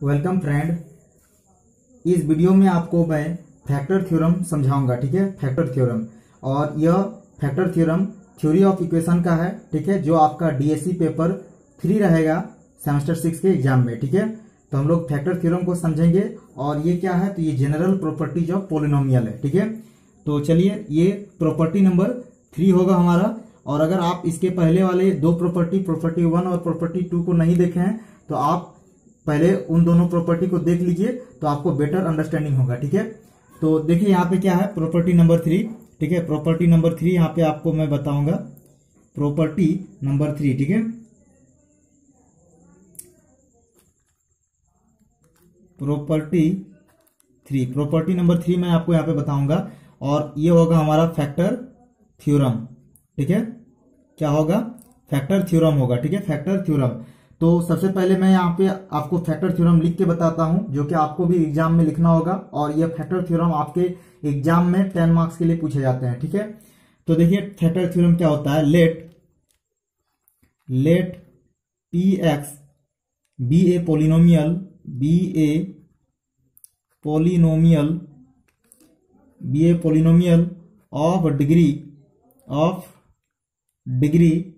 Welcome friend. इस video में आपको मैं फैक्टर थ्योरम समझाऊंगा। ठीक है, फैक्टर थ्योरम। और यह factor theorem theory of equation का है। ठीक है, जो आपका डीएससी पेपर 3 रहेगा सेमेस्टर 6 के एग्जाम में। ठीक है, तो हम लोग फैक्टर थ्योरम को समझेंगे। और ये क्या है, तो ये जनरल प्रॉपर्टीज ऑफ पॉलिनोमियल है। ठीक है, तो चलिए ये प्रॉपर्टी नंबर 3 होगा हमारा। और अगर आप इसके पहले वाले दो प्रॉपर्टी 1 और प्रॉपर्टी 2 को नहीं देखे हैं तो आप पहले उन दोनों प्रॉपर्टी को देख लीजिए, तो आपको बेटर अंडरस्टैंडिंग होगा। ठीक है, तो देखिए यहाँ पे क्या है, प्रॉपर्टी नंबर 3। ठीक है, प्रॉपर्टी नंबर 3 यहाँ पे आपको मैं बताऊंगा। प्रॉपर्टी नंबर 3, ठीक है, प्रॉपर्टी नंबर 3 मैं आपको यहाँ पे बताऊंगा। और ये होगा हमारा फैक्टर थ्योरम। ठीक है, क्या होगा, फैक्टर थ्योरम होगा। ठीक है, फैक्टर थ्योरम। तो सबसे पहले मैं यहाँ पे आपको फैक्टर थ्योरम लिख के बताता हूं, जो कि आपको भी एग्जाम में लिखना होगा। और ये फैक्टर थ्योरम आपके एग्जाम में 10 मार्क्स के लिए पूछे जाते हैं। ठीक है, तो देखिए फैक्टर थ्योरम क्या होता है। Let p x be a polynomial of degree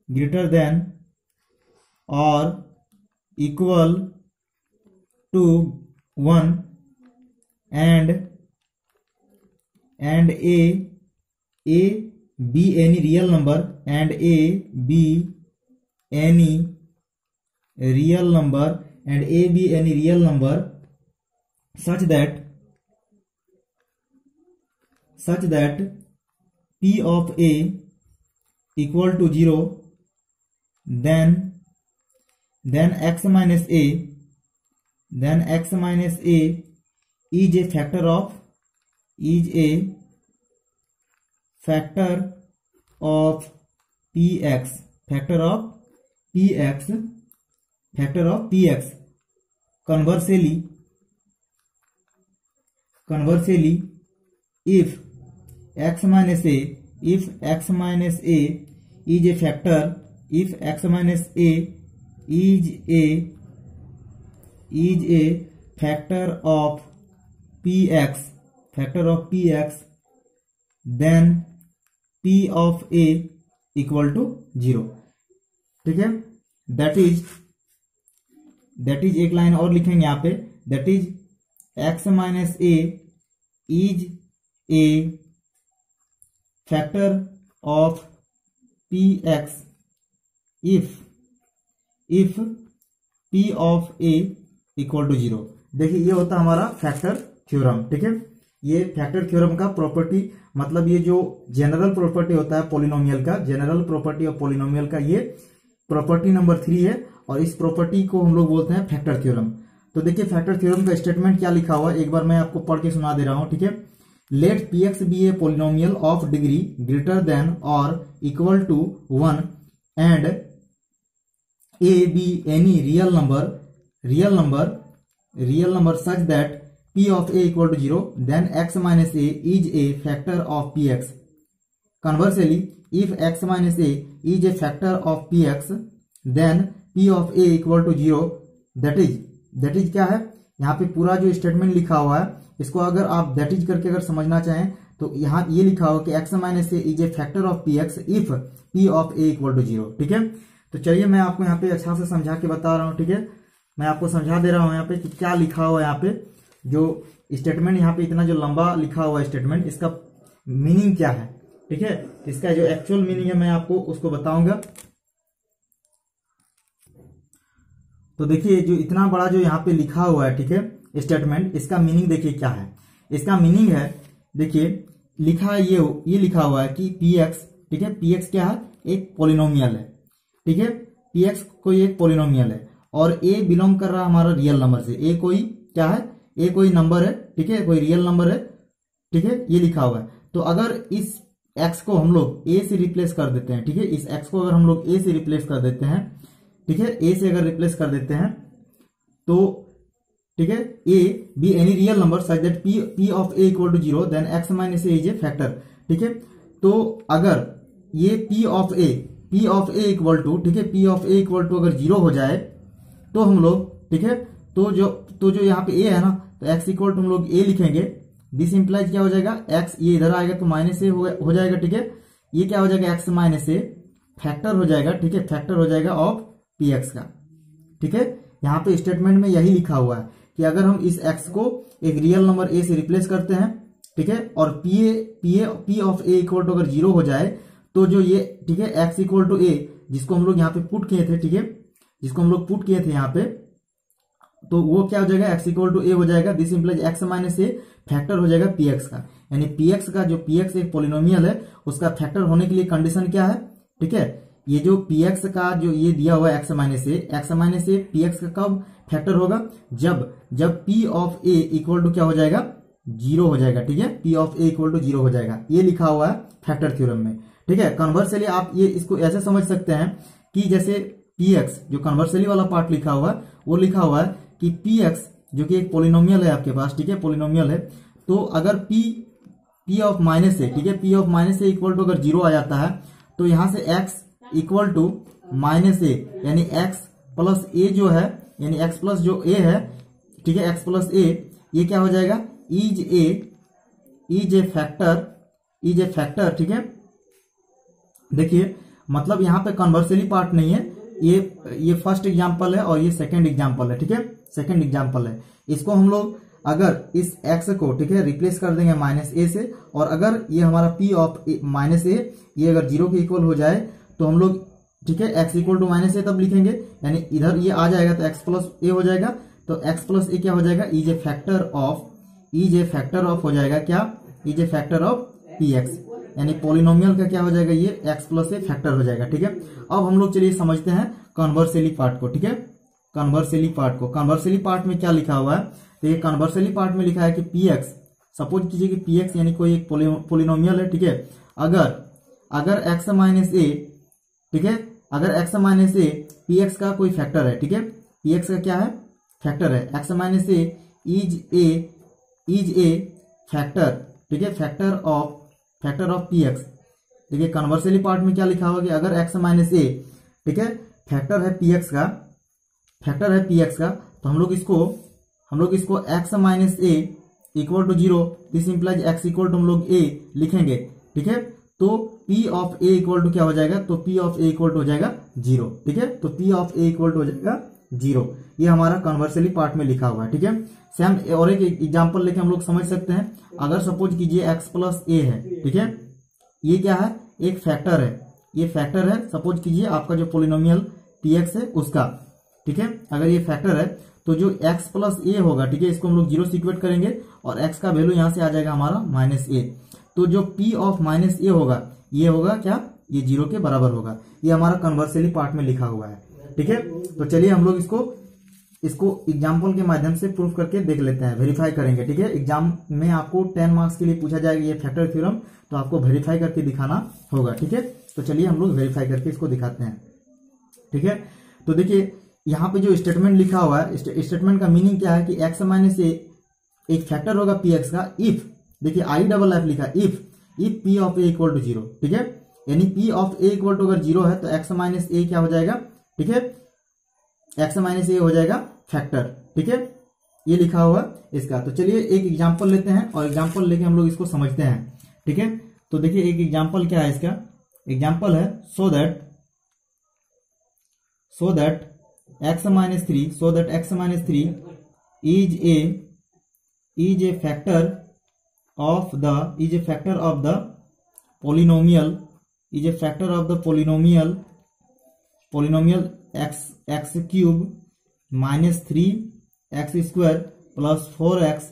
greater than or equal to 1 and a be any real number such that p of a equal to 0, then x minus a is a factor of px. Conversely, if x minus a is a factor, of px, then p of a equal to 0. ठीक है, that is एक line और लिखेंगे यहाँ पे, that is x minus a is a factor of px if p of a equal to 0. देखिए ये होता है हमारा फैक्टर थ्योरम। ठीक है, ये फैक्टर थ्योरम का प्रॉपर्टी, मतलब ये जो जनरल प्रॉपर्टी होता है पॉलिनोमियल का, जनरल प्रॉपर्टी ऑफ पॉलिनोमियल का ये प्रॉपर्टी नंबर 3 है। और इस प्रॉपर्टी को हम लोग बोलते हैं फैक्टर थ्योरम। तो देखिए फैक्टर थ्योरम का स्टेटमेंट क्या लिखा हुआ है, एक बार मैं आपको पढ़ के सुना दे रहा हूं। ठीक है, let p x be a polynomial of degree greater than or equal to 1 and a be any real number such that p of a equal to 0, then x minus a is a factor of px. Conversely, if x minus a is a factor of px, then p of a equal to 0. that is क्या है, यहाँ पे पूरा जो statement लिखा हुआ है, इसको अगर आप दैट इज करके अगर समझना चाहें तो यहाँ ये लिखा हुआ कि x minus a is a factor of px if p of a equal to 0। ठीक है, तो चलिए मैं आपको यहाँ पे अच्छा से समझा के बता रहा हूँ। ठीक है, मैं आपको समझा दे रहा हूँ यहाँ पे कि क्या लिखा हुआ है। यहाँ पे जो स्टेटमेंट, यहाँ पे इतना जो लंबा लिखा हुआ है स्टेटमेंट, इसका मीनिंग क्या है। ठीक है, इसका जो एक्चुअल मीनिंग है मैं आपको उसको बताऊंगा। तो देखिए जो इतना बड़ा जो यहाँ पे लिखा हुआ है, ठीक है, स्टेटमेंट, इसका मीनिंग देखिए क्या है। इसका मीनिंग है, देखिए लिखा है ये लिखा हुआ है कि px, ठीक है, px क्या है, एक पॉलिनोमियल है। ठीक है, px कोई एक पॉलिनोमियल है और a बिलोंग कर रहा है हमारा रियल नंबर से। a कोई क्या है, a कोई नंबर है। ठीक है, कोई रियल नंबर है। ठीक है, ये लिखा हुआ है। तो अगर इस x को हम लोग a से रिप्लेस कर देते हैं, ठीक है, इस x को अगर हम लोग a से रिप्लेस कर देते हैं, ठीक है, a से अगर रिप्लेस कर देते हैं तो ठीक है, a be any real number such that p of a equal to 0, then x minus a is a factor। ठीक है, तो अगर ये p of a p of a equal to, ठीक है, p of a equal to अगर 0 हो जाए तो हम लोग, ठीक है, तो जो यहाँ पे ए है ना, तो एक्स इक्वल टू हम लोग ए लिखेंगे। दिस इंप्लाइज क्या हो जाएगा, एक्स, ये इधर आएगा तो माइनस ए हो जाएगा, ठीक है, ये क्या हो जाएगा, एक्स माइनस ए फैक्टर हो जाएगा, ठीक है, फैक्टर हो जाएगा ऑफ पी एक्स का, ठीक है। यहाँ पे स्टेटमेंट में यही लिखा हुआ है कि अगर हम इस एक्स को एक रियल नंबर ए से रिप्लेस करते हैं, ठीक है, और p of a equal to अगर 0 हो जाए तो जो ये, ठीक है, एक्स इक्वल टू ए जिसको हम लोग यहाँ पे पुट किए थे, ठीक है, जिसको हम लोग पुट किए थे यहाँ पे, तो वो क्या हो जाएगा, एक्स इक्वल टू ए हो जाएगा। This implies x minus A factor हो जाएगा पी एक्स का, यानी पी एक्स का जो पी एक्स एक पोलिनोमियल है उसका फैक्टर होने के लिए कंडीशन क्या है, ठीक है, ये जो पी एक्स का जो ये दिया हुआ है x minus a p x का कब फैक्टर होगा, जब p of a equal to क्या हो जाएगा, 0 हो जाएगा, ठीक है, p of a equal to 0 हो जाएगा, ये लिखा हुआ है फैक्टर थ्योरम में, ठीक है। कन्वर्सली आप ये इसको ऐसे समझ सकते हैं कि जैसे पी एक्स जो कन्वर्सली वाला पार्ट लिखा हुआ है वो लिखा हुआ है कि पी एक्स जो कि एक पोलिनोमियल है आपके पास, ठीक है, पोलिनोमियल है, तो अगर पी ऑफ माइनस ए, ठीक है, p of minus a equal to अगर 0 आ जाता है तो यहां से x equal to minus a, यानी एक्स प्लस ए जो है, यानी एक्स प्लस जो ए है, ठीक है, एक्स प्लस ए, ये क्या हो जाएगा, इज ए फैक्टर, ठीक है। देखिए मतलब यहाँ पे कन्वर्सली पार्ट नहीं है, ये फर्स्ट एग्जांपल है और ये सेकंड एग्जांपल है, ठीक है, सेकंड एग्जांपल है। इसको हम लोग अगर इस एक्स को, ठीक है, रिप्लेस कर देंगे माइनस ए से, और अगर ये हमारा पी ऑफ माइनस ए ये अगर 0 के इक्वल हो जाए तो हम लोग, ठीक है, एक्स इक्वल टू माइनस ए तब लिखेंगे, यानी इधर ये आ जाएगा तो एक्स प्लस ए हो जाएगा, तो एक्स प्लस ए क्या हो जाएगा, इज ए फैक्टर ऑफ हो जाएगा क्या, is a factor of p x, यानी पोलिनोमियल का क्या हो जाएगा, ये एक्स प्लस ए फैक्टर हो जाएगा, ठीक है। अब हम लोग चलिए समझते हैं कन्वर्सली पार्ट को, ठीक है, कन्वर्सली पार्ट में क्या लिखा हुआ है, तो ये कन्वर्सली पार्ट में लिखा है कि पी एक्स, सपोज कीजिए कि पी एक्स यानी कोई एक पोलिनोमियल है, ठीक है, अगर एक्स माइनस ए, ठीक है, अगर x minus a p x का कोई फैक्टर है, ठीक है, पी एक्स का क्या है, फैक्टर है, x minus a is a factor, ठीक है, फैक्टर ऑफ पी एक्स। देखिए कन्वर्सली पार्ट में क्या लिखा हुआ कि अगर एक्स माइनस ए, ठीक है, फैक्टर है पी एक्स का, तो हम लोग इसको x minus a equal to 0, this implies x equal to हम लोग ए लिखेंगे, ठीक है, तो p of a equal to क्या हो जाएगा, तो p of a equal to हो जाएगा 0, ठीक है, तो p of a equal to हो जाएगा 0, ये हमारा कन्वर्सली पार्ट में लिखा हुआ है, ठीक है। सेम और एक एग्जांपल लेके हम लोग समझ सकते हैं, अगर सपोज कीजिए एक्स प्लस ए है, ठीक है, ये क्या है, एक फैक्टर है, ये फैक्टर है, सपोज कीजिए आपका जो पोलिनोमियल पी एक्स है उसका, ठीक है, अगर ये फैक्टर है तो जो एक्स प्लस ए होगा, ठीक है, इसको हम लोग 0 से इक्वेट करेंगे और एक्स का वैल्यू यहां से आ जाएगा हमारा माइनस ए, तो जो पी ऑफ माइनस ए होगा ये होगा क्या, ये 0 के बराबर होगा, ये हमारा कन्वर्सली पार्ट में लिखा हुआ है, ठीक है। तो चलिए हम लोग इसको एग्जाम्पल के माध्यम से प्रूफ करके देख लेते हैं, वेरीफाई करेंगे, ठीक है। एग्जाम में आपको 10 मार्क्स के लिए पूछा जाएगा ये फैक्टर थ्योरम, तो आपको वेरीफाई करके दिखाना होगा, ठीक है। तो चलिए हम लोग वेरीफाई करके इसको दिखाते हैं, ठीक है। तो देखिए यहाँ पे जो स्टेटमेंट लिखा हुआ है, स्टेटमेंट का मीनिंग क्या है कि एक्स माइनस ए एक फैक्टर होगा पी एक्स का, इफ, देखिए IFF लिखा है, if p of a equal to 0, ठीक है, यानी p of a equal to अगर 0 है तो एक्स माइनस ए क्या हो जाएगा, ठीक है, एक्स माइनस ए हो जाएगा फैक्टर, ठीक है, ये लिखा हुआ इसका। तो चलिए एक एग्जांपल लेते हैं और एग्जांपल लेके हम लोग इसको समझते हैं, ठीक है। तो देखिए एक एग्जांपल क्या है, इसका एग्जांपल है so that x minus three is a factor of the polynomial x cube minus 3x square plus 4x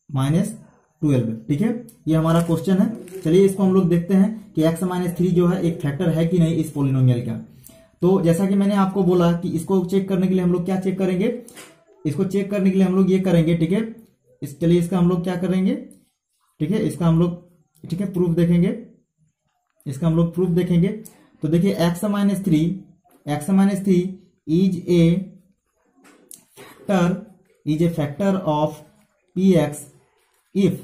minus 12, ठीक है, ये हमारा क्वेश्चन है। चलिए इसको हम लोग देखते हैं कि x माइनस 3 जो है एक फैक्टर है कि नहीं इस पोलिनोमियल का। तो जैसा कि मैंने आपको बोला कि इसको चेक करने के लिए हम लोग क्या चेक करेंगे, इसको चेक करने के लिए हम लोग ये करेंगे, ठीक है, चलिए इसका हम लोग क्या करेंगे, ठीक है, इसका हम लोग, ठीक है, प्रूफ देखेंगे, इसका हम लोग प्रूफ देखेंगे। तो देखिए x minus three is a factor of p x if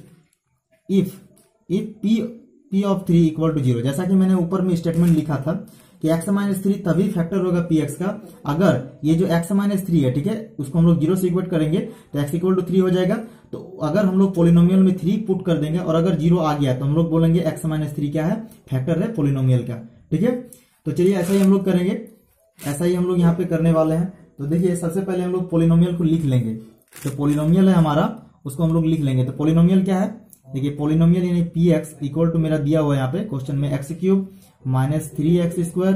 p of 3 equal to 0, जैसा कि मैंने ऊपर में स्टेटमेंट लिखा था कि x माइनस 3 तभी फैक्टर होगा px का अगर ये जो x माइनस 3 है, ठीक है, उसको हम लोग 0 से इक्वेट करेंगे तो x इक्वल टू 3 हो जाएगा। तो अगर हम लोग पोलिनोमियल में 3 पुट कर देंगे और अगर 0 आ गया तो हम लोग बोलेंगे x माइनस 3 क्या है, फैक्टर है पोलिनोमियल का, ठीक है। तो चलिए ऐसा ही हम लोग करेंगे, ऐसा ही हम लोग यहाँ पे करने वाले हैं। तो देखिए सबसे पहले हम लोग पोलिनोमियल को लिख लेंगे। तो पोलिनोमियल है हमारा, उसको हम लोग लिख लेंगे। तो पोलिनोमियल क्या है, देखिए पोलिनोमियल यानी px इक्वल टू मेरा दिया हुआ है यहाँ पे क्वेश्चन में x cube minus 3x square,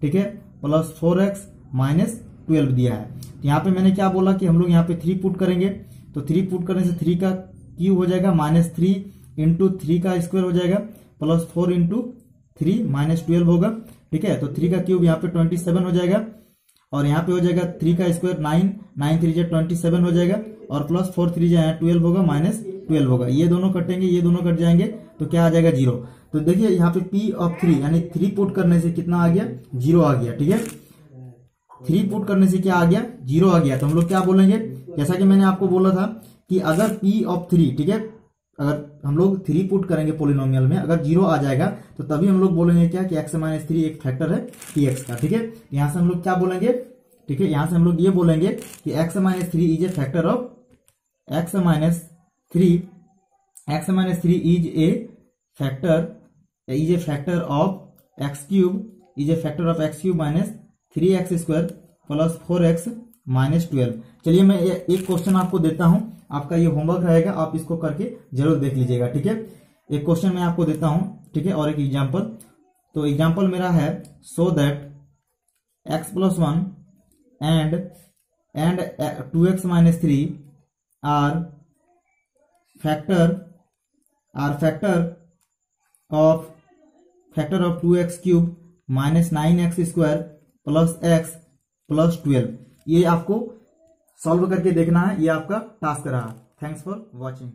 ठीक है, प्लस 4x माइनस 12 दिया है। तो यहाँ पे मैंने क्या बोला कि हम लोग यहाँ पे 3 पुट करेंगे। तो 3 पुट करने से 3 का क्यूब हो जाएगा माइनस 3 इंटू 3 का स्क्वायर हो जाएगा प्लस 4 इंटू 3 माइनस 12 होगा, ठीक है। तो 3 का क्यूब यहाँ पे 27 हो जाएगा और यहाँ पे हो जाएगा 3 का स्क्वायर 9, 9 3 27 हो जाएगा और प्लस 4 3 यहाँ 12 होगा माइनस 12 होगा। ये दोनों कटेंगे, ये दोनों कट जाएंगे तो क्या आ जाएगा 0। तो देखिए यहाँ पे p ऑफ 3 यानी 3 पुट करने से कितना आ गया, 0 आ गया, ठीक है। 3 पुट करने से क्या आ गया, 0 आ गया। तो हम लोग क्या बोलेंगे, जैसा कि मैंने आपको बोला था कि अगर p ऑफ 3, ठीक है, अगर हम लोग 3 पुट करेंगे पोलिनोमियल में, अगर 0 आ जाएगा तो तभी हम लोग बोलेंगे क्या कि x माइनस 3 एक फैक्टर है px का, ठीक है। यहां से हम लोग क्या बोलेंगे, ठीक है, यहां से हम लोग ये बोलेंगे कि x minus 3 is a factor of x minus 3 is a factor of x cube minus 3x square plus 4x minus 12। चलिए मैं एक क्वेश्चन आपको देता हूं, आपका ये होमवर्क रहेगा, आप इसको करके जरूर देख लीजिएगा, ठीक है। एक क्वेश्चन मैं आपको देता हूं, ठीक है, और एक एग्जांपल। तो एग्जांपल मेरा है so that x plus 1 and 2x minus 3 are factor of 2x cube minus 9x square plus x plus 12। ये आपको सॉल्व करके देखना है, ये आपका टास्क रहा। Thanks for watching.